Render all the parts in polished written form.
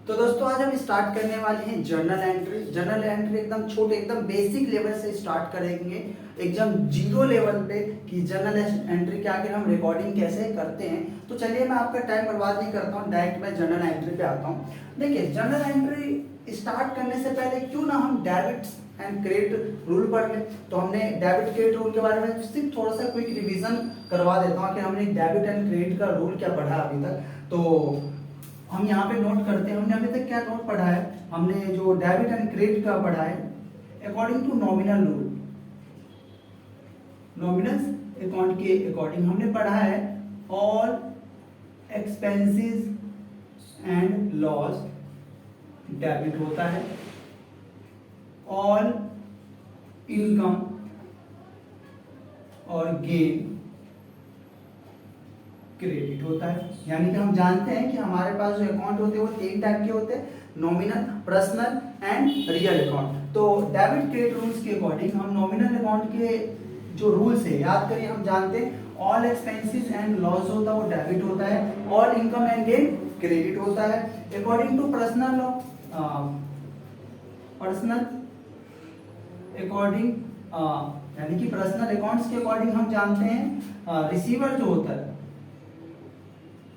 तो दोस्तों आज हम स्टार्ट करने वाले हैं जर्नल एंट्री। जर्नल एंट्री एकदम छोटे एकदम बेसिक लेवल से स्टार्ट करेंगे, एकदम जीरो लेवल पे कि जर्नल एंट्री के आगे हम रिकॉर्डिंग कैसे करते हैं। तो चलिए मैं आपका टाइम बर्बाद नहीं करता हूँ, डायरेक्ट मैं जर्नल एंट्री पे आता हूँ। देखिए जर्नल एंट्री स्टार्ट करने से पहले क्यों ना हम डेबिट एंड क्रेडिट रूल पढ़ लें। तो हमने डेबिट क्रेडिट रूल के बारे में सिर्फ थोड़ा सा क्विक रिवीजन करवा देता हूँ कि हमने डेबिट एंड क्रेडिट का रूल क्या पढ़ा अभी तक। तो हम यहाँ पे नोट करते हैं, हमने अभी तक क्या नोट पढ़ा है। हमने जो डेबिट एंड क्रेडिट का पढ़ा है according to nominal rule, nominal account के अकॉर्डिंग हमने पढ़ा है all expenses and loss debit होता है, ऑल इनकम और गेन क्रेडिट होता है। यानी कि हम जानते हैं कि हमारे पास जो अकाउंट होते हैं वो तीन टाइप के होते हैं, nominal, personal and real account. तो डेबिट क्रेडिट रूल्स के अकॉर्डिंग हम नॉमिनल अकाउंट के जो रूल्स है याद करिए, हम जानते हैं ऑल एक्सपेंसेस एंड लॉस होता है वो डेबिट होता है, all income and gain credit होता है। According to personal law, personal according यानी कि पर्सनल अकाउंट्स के अकॉर्डिंग हम जानते हैं रिसीवर जो होता है,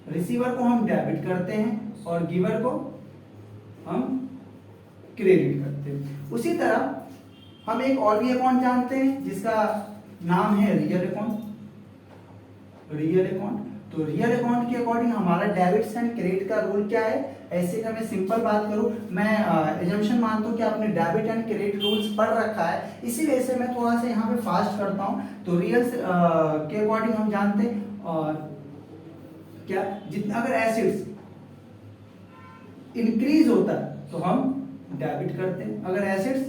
रिसीवर को हम डेबिट करते हैं और गिवर को हम क्रेडिट करते हैं। उसी तरह हम एक और भी अकाउंट जानते हैं जिसका नाम है रियल अकाउंट। रियल अकाउंट, तो रियल अकाउंट के अकॉर्डिंग हमारा डेबिट्स एंड क्रेडिट का रूल क्या है। ऐसे का मैं सिंपल बात करूं, मैं एजम्पशन मानता हूं कि आपने डेबिट एंड क्रेडिट रूल्स पढ़ रखा है, इसी वजह से मैं थोड़ा सा यहाँ पे फास्ट करता हूं। तो रियल के अकॉर्डिंग हम जानते हैं क्या, जितना अगर एसिड्स इंक्रीज होता है तो हम डेबिट करते हैं, अगर एसिड्स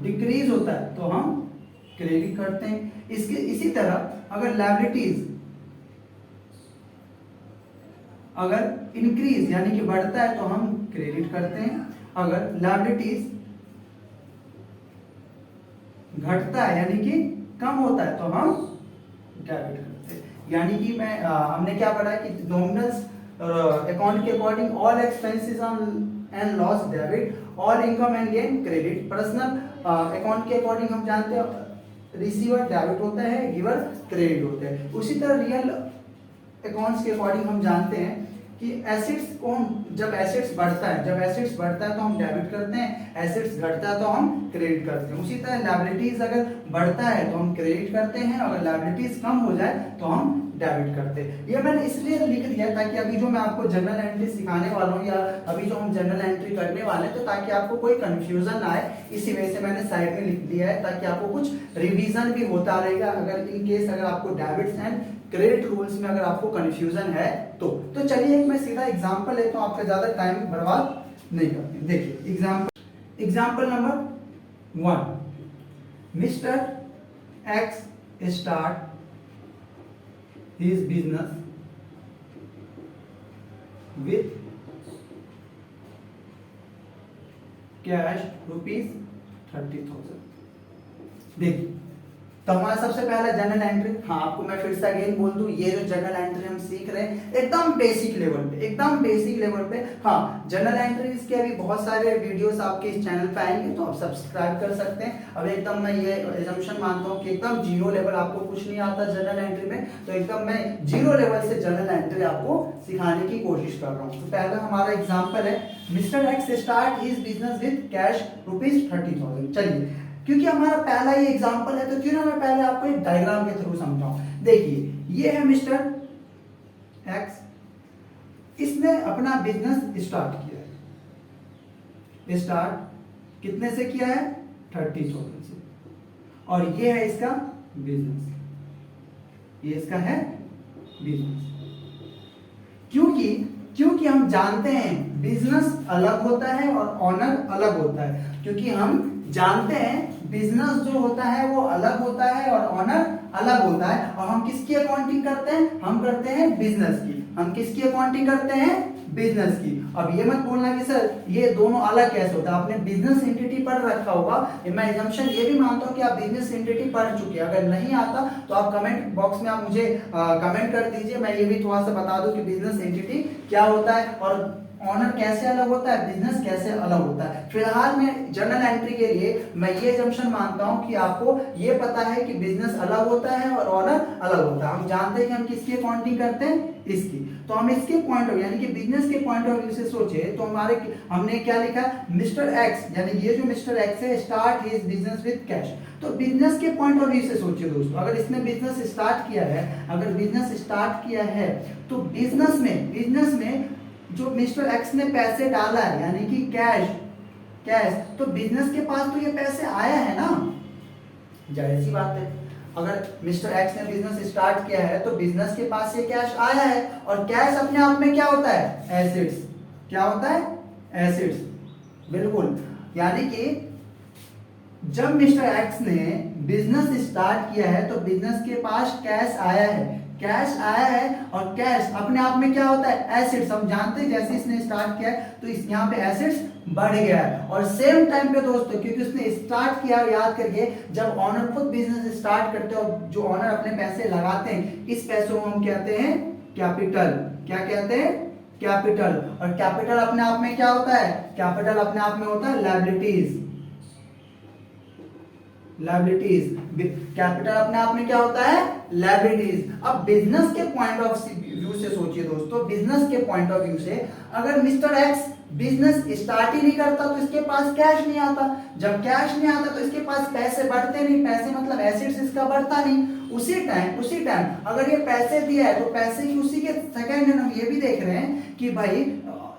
डिक्रीज होता है तो हम क्रेडिट करते हैं। इसके इसी तरह अगर लायबिलिटीज अगर इंक्रीज यानी कि बढ़ता है तो हम क्रेडिट करते हैं, अगर लायबिलिटीज घटता है यानी कि कम होता है तो हम डेबिट करते हैं। यानी कि मैं हमने क्या पढ़ा है कि नॉमिनल अकाउंट के according all expenses and loss debit, all income and gain credit. Personal account के अकॉर्डिंग हम जानते हैं रिसीवर डेबिट होता है, गिवर क्रेडिट होता है। उसी तरह रियल अकाउंट्स के अकॉर्डिंग हम जानते हैं कि एसेट्स को हम जब एसेट्स बढ़ता है, जब एसेट्स बढ़ता है तो हम डेबिट करते हैं, एसेट्स घटता है तो हम क्रेडिट करते हैं। उसी तरह लायबिलिटीज अगर बढ़ता है तो हम क्रेडिट करते हैं, अगर लायबिलिटीज कम हो जाए तो हम डेबिट करते हैं। ये मैंने इसलिए लिख दिया ताकि अभी जो मैं आपको जनरल एंट्री सिखाने वाला हूँ या अभी जो हम जनरल एंट्री करने वाले हैं तो ताकि आपको कोई कंफ्यूजन ना आए, इसी वजह से मैंने साइड में लिख दिया है ताकि आपको कुछ रिवीजन भी होता रहेगा अगर इन केस अगर आपको डेबिट्स एंड क्रेडिट रूल्स में अगर आपको कंफ्यूजन है तो चलिए एक मैं सीधा एग्जांपल लेता हूं, आपका ज्यादा टाइम बर्बाद नहीं करते। देखिए example number 1, mister X start his business with cash ₹30,000। देखिए तो हमारा सबसे पहला जनरल एंट्री, हाँ आपको मैं फिर से अगेन बोल दूं, ये जो जनरल एंट्री हम सीख रहे हैं एकदम बेसिक लेवल पे, एकदम बेसिक लेवल पे। हाँ जनरल एंट्रीज के अभी बहुत सारे वीडियोस आपके इस चैनल पे आएंगे तो आप सब्सक्राइब कर सकते हैं। अब एकदम मैं ये एजम्पशन मानता हूँ कि एकदम जीरो लेवल, आपको कुछ नहीं आता जनरल एंट्री में, तो एकदम मैं जीरो लेवल से जनरल एंट्री आपको सिखाने की कोशिश कर रहा हूँ। तो पहला हमारा एग्जाम्पल है mister X start his business with cash ₹30,000। चलिए क्योंकि हमारा पहला ये एग्जांपल है तो क्यों ना मैं पहले आपको एक डायग्राम के थ्रू समझाऊं। देखिए ये है मिस्टर एक्स, इसने अपना बिजनेस स्टार्ट किया है। स्टार्ट कितने से किया है? 30,000 से। और ये है इसका बिजनेस, ये इसका है बिजनेस। क्योंकि हम जानते हैं बिजनेस अलग होता है और ऑनर अलग होता है, क्योंकि हम जानते हैं बिजनेस जो होता है वो अलग होता है और ऑनर अलग होता है। और हम किसकी अकाउंटिंग करते हैं? हम करते हैं बिजनेस की। हम किसकी अकाउंटिंग करते हैं? बिजनेस की। अब ये मत बोलना कि सर ये दोनों अलग कैसे होता है, आपने बिजनेस एंटिटी पढ़ रखा होगा। मैं एजम्पशन ये भी मानता हूँ कि आप बिजनेस एंटिटी पढ़ चुके हैं। अगर नहीं आता तो आप कमेंट बॉक्स में आप मुझे कमेंट कर दीजिए, मैं ये भी थोड़ा सा बता दूं कि बिजनेस एंटिटी क्या होता है। और ऑनर कैसे अलग होता है, बिजनेस कैसे अलग होता है। फिलहाल में जर्नल एंट्री के लिए मैं ये जंक्शन मानता हूं कि आपको ये पता है कि बिजनेस अलग होता है और ऑनर अलग होता है। हम जानते हैं कि हम किसकी अकाउंटिंग करते हैं, इसकी। तो हम इसके पॉइंट ऑफ यानी कि बिजनेस के पॉइंट ऑफ व्यू से सोचे तो हमने क्या लिखा, मिस्टर एक्स, यानी ये जो मिस्टर एक्स है start his business with cash. तो बिजनेस के पॉइंट ऑफ व्यू से सोचिए दोस्तों, अगर इसने बिजनेस स्टार्ट किया है, अगर बिजनेस स्टार्ट किया है तो बिजनेस में जो मिस्टर एक्स ने पैसे डाला है यानी कि कैश, तो बिजनेस के पास तो ये पैसे आया है ना, जाहिर सी बात है। अगर मिस्टर एक्स ने बिजनेस स्टार्ट किया है तो बिजनेस के पास ये कैश आया है, और कैश अपने आप में क्या होता है, एसेट्स। क्या होता है, एसेट्स, बिल्कुल। यानी कि जब मिस्टर एक्स ने बिजनेस स्टार्ट किया है तो बिजनेस के पास कैश आया है, और कैश अपने आप में क्या होता है, एसेट्स। हम जानते हैं जैसे इसने स्टार्ट किया है तो इस यहाँ पे एसेट्स बढ़ गया है। और सेम टाइम पे दोस्तों, क्योंकि उसने स्टार्ट किया, और याद करिए जब ऑनर खुद बिजनेस स्टार्ट करते हैं और जो ऑनर अपने पैसे लगाते हैं, इस पैसों को हम कहते हैं कैपिटल। क्या कहते हैं, कैपिटल। और कैपिटल अपने आप में क्या होता है, कैपिटल अपने आप में होता है लायबिलिटीज। कैपिटल अपने आप में क्या होता है, लायबिलिटीज। अब बिजनेस के पॉइंट ऑफ व्यू से सोचिए दोस्तों, बिजनेस के पॉइंट ऑफ व्यू से अगर मिस्टर एक्स बिजनेस स्टार्ट ही नहीं करता तो इसके पास कैश नहीं आता। जब कैश नहीं आता तो इसके पास पैसे बढ़ते नहीं, पैसे मतलब एसेट्स इसका बढ़ता नहीं। उसी टाइम अगर ये पैसे दिया है तो पैसे की उसी के सेकंड हैंड हम ये भी देख रहे हैं कि भाई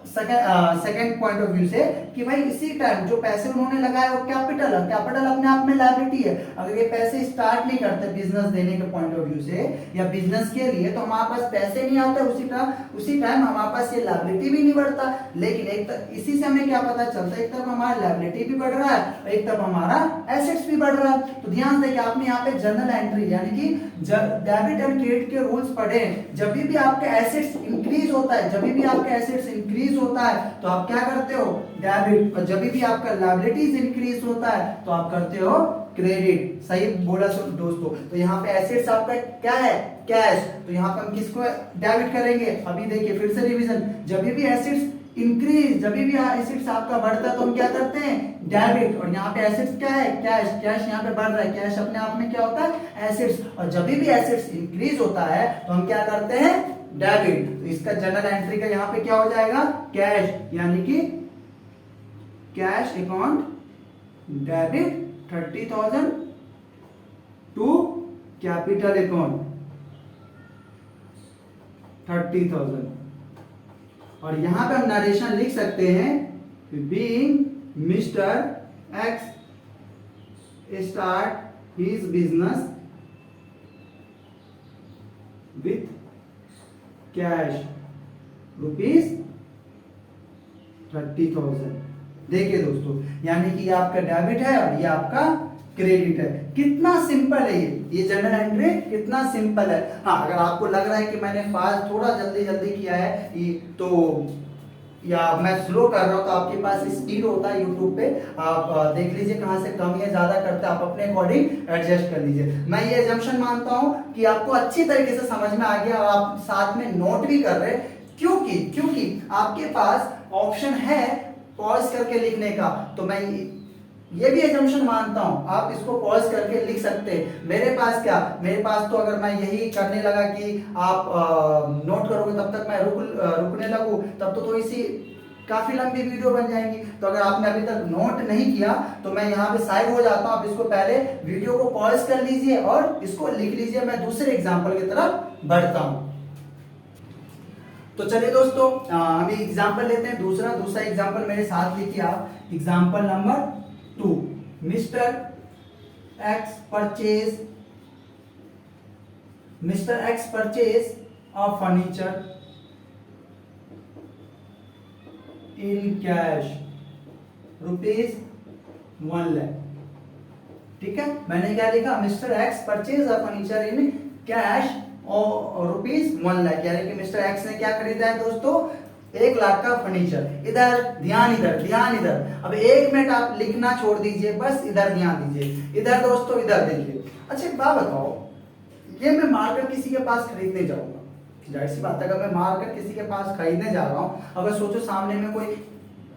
सेकंड पॉइंट ऑफ व्यू से कि भाई इसी टाइम जो पैसे उन्होंने लगाए वो कैपिटल है, कैपिटल अपने आप में लायबिलिटी है। अगर ये पैसे स्टार्ट नहीं करते बिजनेस देने के पॉइंट ऑफ व्यू से या बिजनेस के लिए तो हमारे पास पैसे नहीं आते, उसी टाइम हमारे पास ये लायबिलिटी भी नहीं बढ़ता। लेकिन इसी से हमें क्या पता चलता है, एक तरफ हमारा लायबिलिटी भी बढ़ रहा है और एक तरफ हमारा एसेट्स भी बढ़ रहा है। तो ध्यान दें कि आपने यहाँ पे जर्नल एंट्री यानी कि डेबिट एंड क्रेडिट के रूल्स पढ़े। जब भी आपका एसेट्स इंक्रीज होता है, तो आप क्या करते हो, डेबिट। और जब भी आपका लायबिलिटीज इंक्रीज होता है तो आप करते हो क्रेडिट। सही बोला दोस्तों। तो यहाँ पे एसेट्स आपका क्या है, कैश। तो यहाँ पे हम किसको डेबिट करेंगे, अभी देखिए फिर से रिवीजन। जब भी एसेट्स इंक्रीज, जब भी एसेट्स आपका बढ़ता है तो हम क्या करते हैं, डेबिट। और यहाँ पे एसेट्स क्या है, कैश यहाँ पे बढ़ रहा है, कैश अपने आप में क्या होता है, एसेट्स। और जब भी एसेट्स इंक्रीज होता है तो हम क्या करते हैं, डेबिट। तो इसका जनरल एंट्री का यहाँ पे क्या हो जाएगा, कैश, यानी कि cash account debit 30,000 to capital account 30,000। और यहां पे हम नरेशन लिख सकते हैं, being mister X start his business with cash rupees 30,000। देखिए दोस्तों, यानी कि ये आपका डेबिट है और ये आपका क्रेडिट है। कितना सिंपल है ये जर्नल एंट्री कितना सिंपल है। हाँ, अगर आपको लग रहा है कि मैंने फास्ट थोड़ा जल्दी किया है तो या मैं स्लो कर रहा हूं तो आपके पास स्पीड होता है यूट्यूब पे, आप देख लीजिए कहां से कम या ज्यादा करते हैं, आप अपने अकॉर्डिंग एडजस्ट कर लीजिए। मैं ये अजम्पशन मानता हूं कि आपको अच्छी तरीके से समझ में आ गया और आप साथ में नोट भी कर रहे हैं, क्योंकि आपके पास ऑप्शन है पॉज करके लिखने का। तो मैं ये भी एजम्पशन मानता हूं आप इसको पॉज करके लिख सकते हैं। मेरे पास तो अगर मैं यही करने लगा कि आप नोट करोगे तब तक मैं रुकने लगूं तब तो थोड़ी सी काफी लंबी वीडियो बन जाएंगी। तो अगर आपने अभी तक नोट नहीं किया तो मैं यहाँ पे साइड हो जाता हूँ, आप इसको पहले वीडियो को पॉज कर लीजिए और इसको लिख लीजिए। मैं दूसरे एग्जाम्पल की तरफ बढ़ता हूँ। तो चलिए दोस्तों, हम एग्जाम्पल लेते हैं। दूसरा एग्जाम्पल मेरे साथ लिखिए आप। Example number 2, mister x purchase a furniture in cash ₹1 lakh. ठीक है, मैंने क्या लिखा, mister x purchase a furniture in cash और ₹1 लाख, यानी कि मिस्टर एक्स ने क्या खरीदा है दोस्तों, 1 लाख का फर्नीचर। इधर ध्यान, इधर। अब 1 मिनट आप लिखना छोड़ दीजिए, बस इधर ध्यान दीजिए। इधर दोस्तों, इधर देखिए। अच्छा एक बात बताओ, ये मैं मार्कर किसी के पास खरीदने जाऊंगा, जाहिर सी बात है, अगर मैं मार्कर किसी के पास खरीदने जा रहा हूँ, अगर सोचो सामने में कोई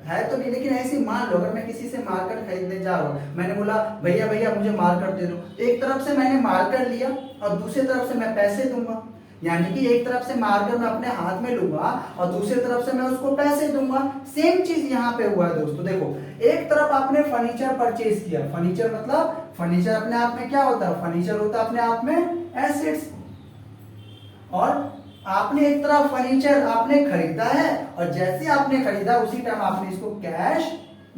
है तो नहीं, लेकिन ऐसे मान लो अगर मैं किसी से मार्कर खरीदने जा रहा हूँ, मैंने बोला भैया भैया मुझे मार्कर दे दो, एक तरफ से मैंने मार्कर लिया और दूसरी तरफ से मैं पैसे दूंगा, यानी कि एक तरफ से मार्कर मैं अपने हाथ में लूंगा और दूसरी तरफ से मैं उसको पैसे दूंगा। सेम चीज यहाँ पे हुआ है दोस्तों। देखो, एक तरफ आपने फर्नीचर परचेज किया, फर्नीचर मतलब फर्नीचर अपने आप में क्या होता है, फर्नीचर होता है अपने आप में एसेट्स, और आपने एक तरफ फर्नीचर आपने खरीदा है और जैसे आपने खरीदा उसी टाइम आपने इसको कैश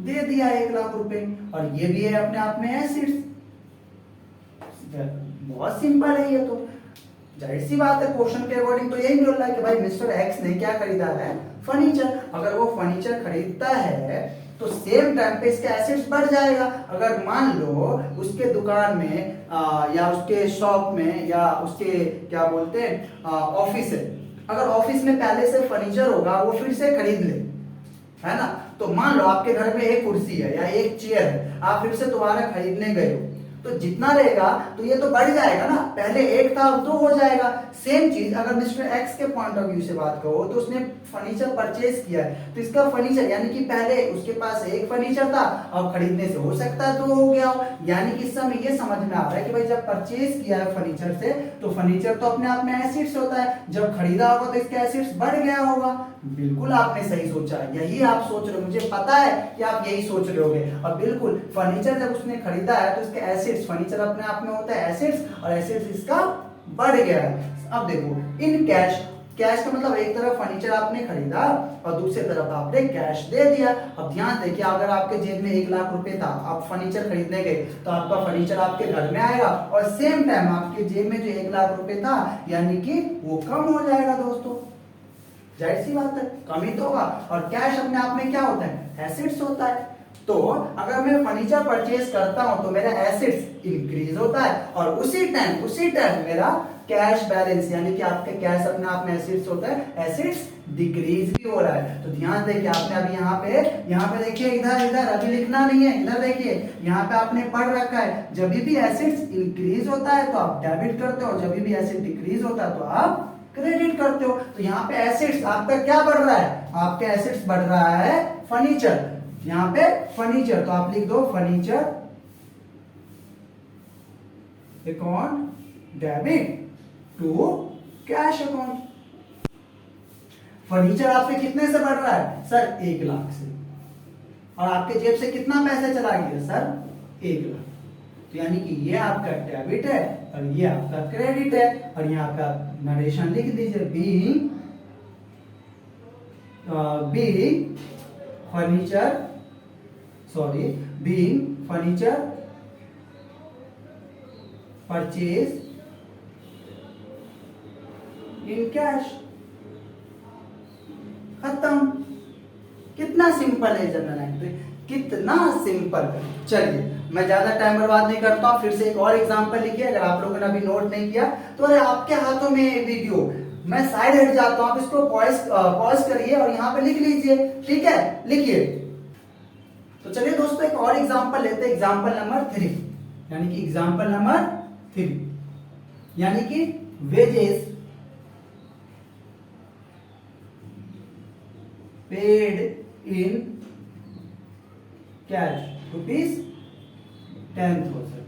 दे दिया 1,00,000 रुपए, और ये भी है अपने आप में एसेट्स। बहुत सिंपल है ये तो, जाहिर सी बात है क्वेश्चन के अकॉर्डिंग तो यही बोल रहा है कि भाई मिस्टर एक्स ने क्या खरीदा है, फर्नीचर। अगर वो फर्नीचर खरीदता है तो सेम टाइम पे इसका एसेट्स बढ़ जाएगा। अगर मान लो उसके दुकान में या उसके शॉप में या उसके क्या बोलते हैं ऑफिस है, अगर ऑफिस में पहले से फर्नीचर होगा वो फिर से खरीद ले, है ना, तो मान लो आपके घर में एक कुर्सी है या एक चेयर है, आप फिर से दोबारा खरीदने गए हो, तो जितना रहेगा तो ये तो बढ़ जाएगा ना, पहले एक था अब दो हो जाएगा। सेम चीज अगर मिस्टर एक्स के पॉइंट ऑफ व्यू से बात करो तो उसने फर्नीचर परचेज किया है, तो इसका फर्नीचर यानी कि पहले उसके पास एक फर्नीचर था, अब खरीदने से हो सकता है दो हो गया हो, यानी कि इस समय ये समझ में आ रहा है कि भाई जब परचेज किया है फर्नीचर से तो फर्नीचर तो अपने आप में एसेट्स होता है, जब खरीदा होगा तो इसका एसेट्स बढ़ गया होगा। बिल्कुल आपने सही सोचा, यही आप सोच रहे हो, मुझे पता है कि आप यही सोच रहे होगे। और बिल्कुल फर्नीचर जब उसने खरीदा है तो इसके एसेट्स, फर्नीचर अपने आप में होता है एसेट्स, और एसेट्स इसका बढ़ गया है। अब देखो इन कैश, कैश का मतलब एक तरफ फर्नीचर आपने खरीदा और दूसरी तरफ आपने कैश दे दिया। अब ध्यान देखिए, अगर आपके जेब में 1,00,000 रुपए था, आप फर्नीचर खरीदने गए तो आपका फर्नीचर आपके घर में आएगा और सेम टाइम आपके जेब में जो 1,00,000 रुपए था यानी कि वो कम हो जाएगा दोस्तों, जाहिर सी बात है कम ही तो होगा। और कैश अपने आप में क्या होता है, एसेट्स होता है। तो अगर मैं फर्नीचर परचेज करता हूं तो मेरा एसेट्स इंक्रीज होता है और उसी टाइम मेरा कैश बैलेंस यानी कि आपके कैश अपने आप में एसेट्स होता है, एसेट्स डिक्रीज भी हो रहा है। तो ध्यान देखिए, आपने अभी यहाँ पे देखिए, इधर अभी लिखना नहीं है, इधर देखिए यहाँ पे आपने पढ़ रखा है, जब भी एसेट्स इंक्रीज होता है तो आप डेबिट करते हो, जब भी एसेट डिक्रीज होता है तो आप क्रेडिट करते हो। तो यहाँ पे एसेट्स आपका क्या बढ़ रहा है, आपके एसेट्स बढ़ रहा है फर्नीचर, यहाँ पे फर्नीचर, तो आप लिख दो furniture account debit to cash account. Furniture आपके कितने से बढ़ रहा है सर, 1,00,000 से, और आपके जेब से कितना पैसा चला गया सर, 1,00,000। तो यानी कि ये आपका डेबिट है और ये आपका क्रेडिट है। और यहाँ पे आप नरेशन लिख दीजिए, being furniture purchase in cash. खत्म। कितना सिंपल है जनरल एंट्री, कितना सिंपल। चलिए मैं ज्यादा टाइम बर्बाद नहीं करता हूं, फिर से एक और एग्जांपल लिखिए। अगर आप लोगों ने अभी नोट नहीं किया तो अरे आपके हाथों में वीडियो, मैं साइड हट जाता हूं, आप इसको पॉज करिए और यहाँ पे लिख लीजिए, ठीक है, लिखिए। तो चलिए दोस्तों एक और एग्जांपल लेते हैं, एग्जांपल नंबर 3, यानी कि एग्जांपल नंबर 3 यानी कि वेजेस पेड इन कैश ₹10,000,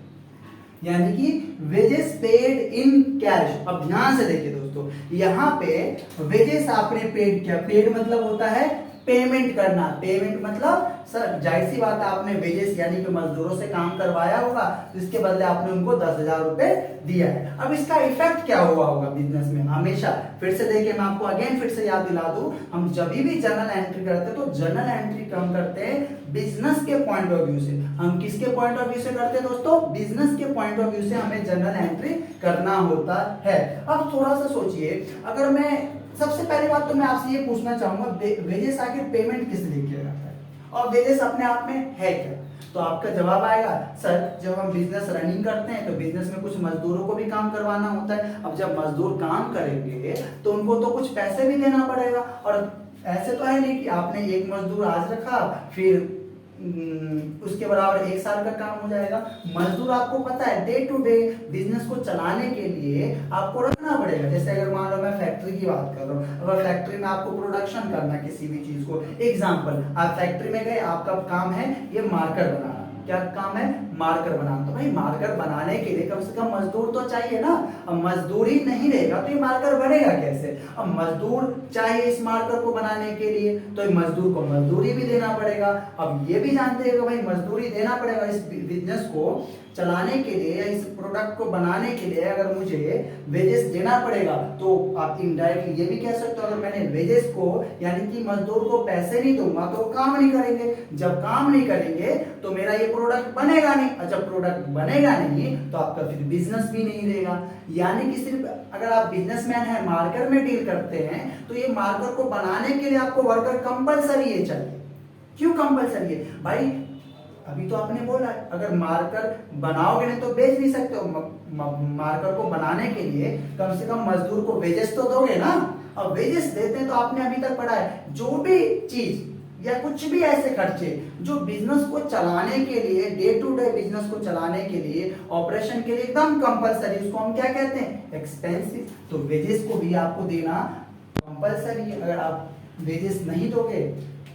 यानी कि वेजेस पेड इन कैश। अब ध्यान से देखिए दोस्तों, यहाँ पे वेजेस आपने पेड किया, पेड मतलब होता है पेमेंट करना, पेमेंट मतलब सर जाहिर सी बात है आपने वेजेस यानी कि मजदूरों से काम करवाया होगा, तो इसके बदले आपने उनको 10,000 रुपए दिया है। अब इसका इफेक्ट क्या हुआ होगा बिजनेस में, हमेशा फिर से देखिए, मैं आपको अगेन फिर से याद दिला दूं, हम जब भी जर्नल एंट्री करते हैं तो जर्नल एंट्री हम करते हैं बिजनेस के पॉइंट ऑफ व्यू से। हम किसके पॉइंट ऑफ व्यू से करते हैं दोस्तों, बिजनेस के पॉइंट ऑफ व्यू से हमें जर्नल एंट्री करना होता है। अब थोड़ा सा सोचिए, अगर मैं सबसे पहली बात तो मैं आपसे ये पूछना चाहूंगा, वेजेस आखिर पेमेंट किस लिए किया जाता है और वेजेस अपने आप में है क्या? तो आपका जवाब आएगा सर जब हम बिजनेस रनिंग करते हैं तो बिजनेस में कुछ मजदूरों को भी काम करवाना होता है। अब जब मजदूर काम करेंगे तो उनको तो कुछ पैसे भी देना पड़ेगा, और ऐसे तो है नहीं कि आपने एक मजदूर आज रखा फिर उसके बराबर 1 साल का काम हो जाएगा। मजदूर आपको पता है डे टू डे बिजनेस को चलाने के लिए आपको रखना पड़ेगा। जैसे अगर मान लो मैं फैक्ट्री की बात कर रहा हूँ, अगर फैक्ट्री में आपको प्रोडक्शन करना है किसी भी चीज को, एग्जाम्पल आप फैक्ट्री में गए, आपका काम है ये मार्कर बनाना। क्या काम है? मार्कर बनाना। तो भाई मार्कर बनाने के लिए कम से कम मजदूर तो चाहिए ना। अब मजदूर ही नहीं रहेगा तो ये मार्कर बनेगा कैसे? अब मजदूर चाहिए इस मार्कर को बनाने के लिए, तो मजदूर को मजदूरी भी देना पड़ेगा। अब ये भी जानते हैं कि भाई मजदूरी देना पड़ेगा इस बिजनेस को चलाने के लिए, इस प्रोडक्ट को बनाने के लिए अगर मुझे वेजेस देना पड़ेगा, तो आप इनडायरेक्टली ये भी कह सकते हो अगर मैंने वेजेस को यानी कि मजदूर को पैसे नहीं दूंगा तो काम नहीं करेंगे। जब काम नहीं करेंगे तो मेरा ये प्रोडक्ट बनेगा नहीं, और जब प्रोडक्ट बनेगा नहीं तो आपका फिर बिजनेस भी नहीं रहेगा। यानी कि सिर्फ अगर आप बिजनेसमैन है, मार्कर में डील करते हैं, तो ये मार्कर को बनाने के लिए आपको वर्कर कंपलसरी है चाहिए। क्यों कंपलसरी है भाई? अभी तो आपने बोला अगर मार्कर बनाओगे नहीं तो बेच नहीं सकते हो। मार्कर को बनाने के लिए कम से कम मजदूर को वेजेस तो दोगे ना। अब वेजेस देते हैं तो आपने अभी तक पढ़ा है जो भी चीज या कुछ भी ऐसे खर्चे जो बिजनेस को चलाने के लिए, डे टू डे बिजनेस को चलाने के लिए, ऑपरेशन के लिए एकदम कंपलसरी, उसको हम क्या कहते हैं? एक्सपेंसिव। तो वेजेस को भी आपको देना कंपलसरी है। अगर आप वेजेस नहीं दोगे,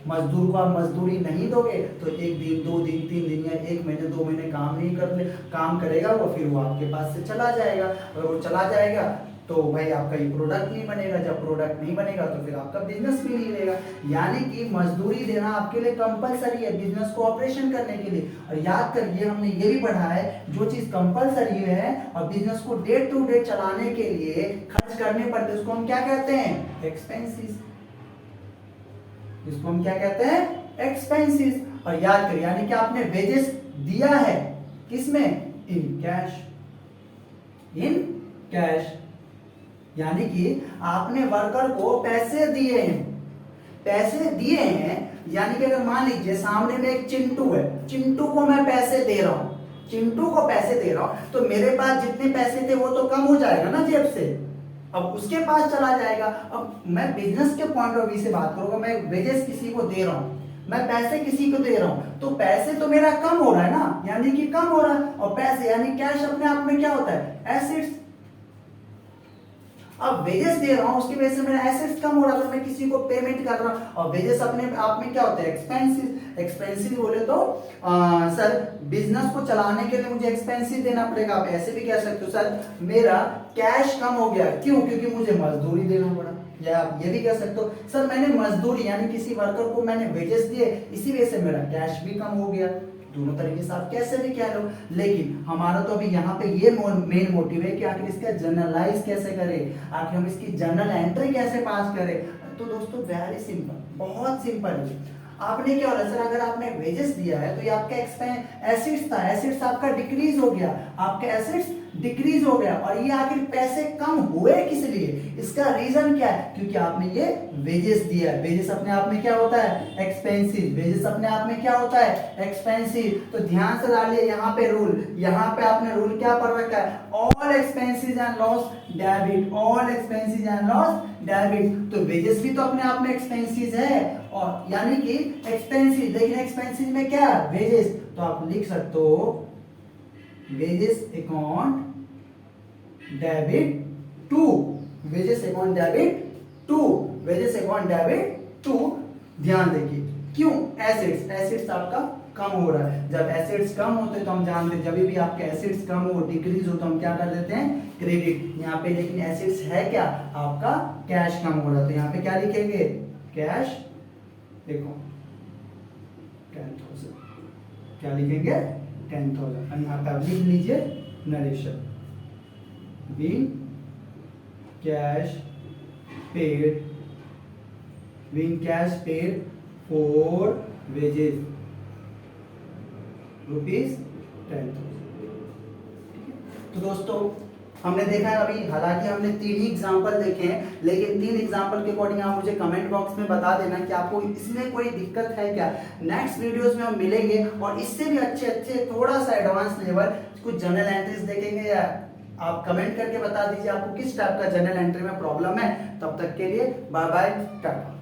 मजदूर को आप मजदूरी नहीं दोगे, तो 1 दिन 2 दिन 3 दिन या 1 महीने 2 महीने काम करेगा वो, फिर वो आपके पास से चला जाएगा। अगर वो चला जाएगा तो भाई आपका ये प्रोडक्ट नहीं बनेगा। जब प्रोडक्ट नहीं बनेगा तो फिर आपका बिजनेस भी नहीं रहेगा। यानी कि मजदूरी देना आपके लिए कंपलसरी है बिजनेस को ऑपरेशन करने के लिए। और याद करिए हमने ये भी पढ़ा है जो चीज कंपलसरी है और बिजनेस को डे टू डे चलाने के लिए खर्च करने पड़ते उसको हम क्या कहते हैं? एक्सपेंसेस। इसको हम क्या कहते हैं? एक्सपेंसेस। और याद करिए यानी कि आपने वेजेस दिया है किसमें? In cash. इन कैश यानी कि आपने वर्कर को पैसे दिए हैं। पैसे दिए हैं यानी कि अगर मान लीजिए सामने में एक चिंटू है, चिंटू को मैं पैसे दे रहा हूं, चिंटू को पैसे दे रहा हूं, तो मेरे पास जितने पैसे थे वो तो कम हो जाएगा ना जेब से, अब उसके पास चला जाएगा। अब मैं बिजनेस के पॉइंट ऑफ व्यू से बात करूंगा, मैं वेजेस किसी को दे रहा हूं, मैं पैसे किसी को दे रहा हूं, तो पैसे तो मेरा कम हो रहा है ना, यानी कि कम हो रहा है। और पैसे यानी कैश अपने आप में क्या होता है? एसेट्स। अब वेजेस दे रहा हूं उसकी वजह से मेरा एसेट्स कम हो रहा है, तो मैं किसी को पेमेंट कर रहा हूं। और वेजेस अपने आप में क्या होता है? एक्सपेंसिव। एक्सपेंसिव बोले तो सर बिजनेस को चलाने के लिए मुझे एक्सपेंसिव देना पड़ेगा। आप ऐसे भी कह सकते हो सर मेरा कैश कम हो गया, क्यों? क्योंकि मुझे मजदूरी देना पड़ा। या आप ये भी कह सकते हो सर मैंने मजदूरी यानी किसी वर्कर को मैंने वेजेस दिए, इसी वजह से मेरा कैश भी कम हो गया। दोनों तरीके से आप कैसे भी कह लो, लेकिन हमारा तो अभी यहाँ पे ये मेन मोटिव है कि आखिर इसका जनरलाइज कैसे करें, आखिर हम इसकी जनरल एंट्री कैसे पास करें। तो दोस्तों वेरी सिंपल, बहुत सिंपल है। आपने क्या बोला सर अगर आपने वेजेस दिया है तो ये आपका एसेट्स था, एसेट्स आपका डिक्रीज हो गया, आपका एसेट्स डिक्रीज हो गया। और ये आखिर पैसे कम हुए किस लिए? इसका रीजन क्या है? क्योंकि आपने ये वेजेस दिया है। वेजेस अपने आप में क्या होता है? एक्सपेंसिव। वेजेस अपने आप में क्या होता है? एक्सपेंसिव। तो ध्यान से डालिए यहाँ पे रूल, यहाँ पे आपने रूल क्या पढ़ रखा है? All expenses and loss debit, all expenses and loss debit. तो वेजेस भी तो अपने आप में एक्सपेंसेस है, और यानी कि एक्सपेंसिव, लेकिन एक्सपेंसिव में क्या? वेजेस। तो आप लिख सकते हो wages account debit to, wages account debit to, wages account debit to. ध्यान देखिए क्यों? एसेट्स, एसेट्स आपका कम हो रहा है। जब एसेट्स कम होते हैं तो हम जानते हैं जब भी आपके एसेट्स कम हो, डिक्रीज हो, तो हम क्या कर देते हैं? क्रेडिट। यहाँ पे लेकिन एसेट्स है क्या? आपका कैश कम हो रहा है, तो यहाँ पे क्या लिखेंगे? कैश देखो 10,000, क्या लिखेंगे? 10,000। और यहाँ पे आप लिख लीजिए narration, being cash paid, being cash paid for wages ₹10,000। तो दोस्तों हमने देखा है अभी, हालांकि हमने 3 ही एग्जाम्पल देखे हैं, लेकिन 3 एग्जाम्पल के अकॉर्डिंग आप मुझे कमेंट बॉक्स में बता देना कि आपको इसमें कोई दिक्कत है क्या। नेक्स्ट वीडियोस में हम मिलेंगे और इससे भी अच्छे अच्छे थोड़ा सा एडवांस लेवल कुछ जनरल एंट्रीज देखेंगे। या आप कमेंट करके बता दीजिए आपको किस टाइप का जनरल एंट्री में प्रॉब्लम है। तब तक के लिए बाय बाय, टाटा।